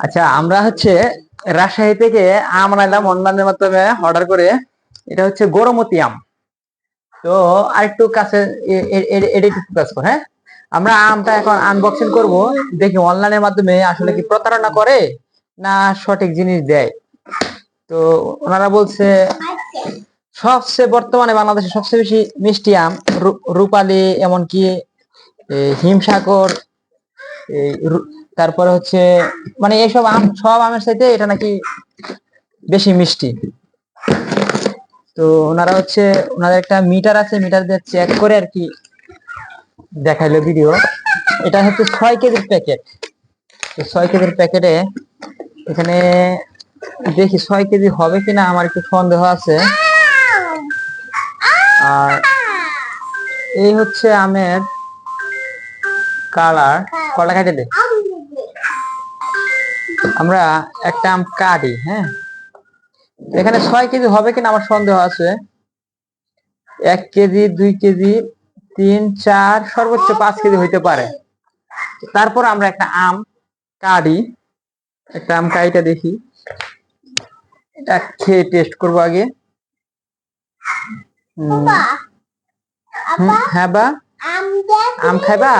আচ্ছা, আমরা হচ্ছে রাজশাহী থেকে আম আনাইলাম অনলাইনের মাধ্যমে অর্ডার করে। এটা হচ্ছে গরমতি আম। তো আরেকটু কাছে এটা একটু ফোকাস কর, হ্যাঁ। আমরা আমটা এখন আনবক্সিং করব, দেখি অনলাইনের মাধ্যমে আসলে কি প্রতারণা করে না সঠিক জিনিস দেয়। তো ওনারা বলছে সবচেয়ে বর্তমানে বাংলাদেশে সবচেয়ে বেশি মিষ্টি আম রূপালী, এমনকি হিমসাগর, তারপরে হচ্ছে মানে এইসব আম, সব আমের চাইতে এটা নাকি বেশি মিষ্টি। তো ওনারা হচ্ছে ওনাদের একটা মিটার আছে, মিটার দিয়ে চেক করে আর কি দেখাইলো ভিডিও। এটা হচ্ছে 6 কেজির প্যাকেট। তো 6 কেজির প্যাকেটে এখানে দেখি 6 কেজি হবে কিনা, আমার একটু সন্দেহ আছে। আর এই হচ্ছে আমের কালার। কলা কাটে দে, আমরা একটা আম কাটি, হ্যাঁ। এখানে 6 কেজি হবে কিনা আমার সন্দেহ আছে। 1 কেজি, 2 কেজি, 3, 4, সর্বোচ্চ 5 কেজি হইতে পারে। তারপর আমরা একটা আম কাটি, একটা আম কাইটা দেখি, এটা খেয়ে টেস্ট করবো আগে। হ্যাঁ বা আম খাইবা?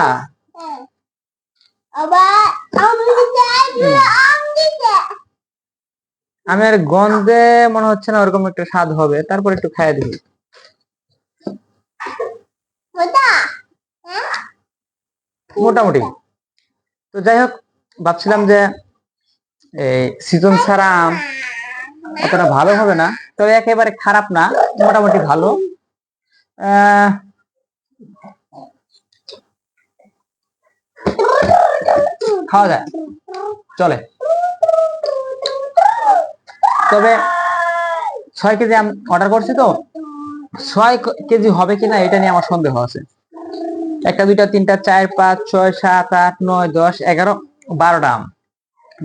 আমের গন্ধে মনে হচ্ছে না ওরকম একটা স্বাদ হবে, তারপর একটু খাইয়ে দিই মোটামুটি। তো যাই হোক, ভাবছিলাম যে এই সিজন ছাড়া আম অতটা ভালো হবে না, তবে একেবারে খারাপ না, মোটামুটি ভালো। খাওয়া যায়, চলে। তবে 6 কেজি আম অর্ডার করছি, তো 6 কেজি হবে কিনা এটা নিয়ে আমার সন্দেহ আছে। 1টা 2টা 3টা 4 5 6 7 8 9 10 11 12টা আম।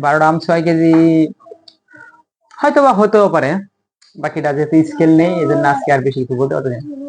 12টা আম 6 কেজি হয়তো বা হতেও পারে। বাকিটা যেহেতু স্কেল নেই, এই জন্য আজকে আর বেশি কিছু বলতে পারছি না।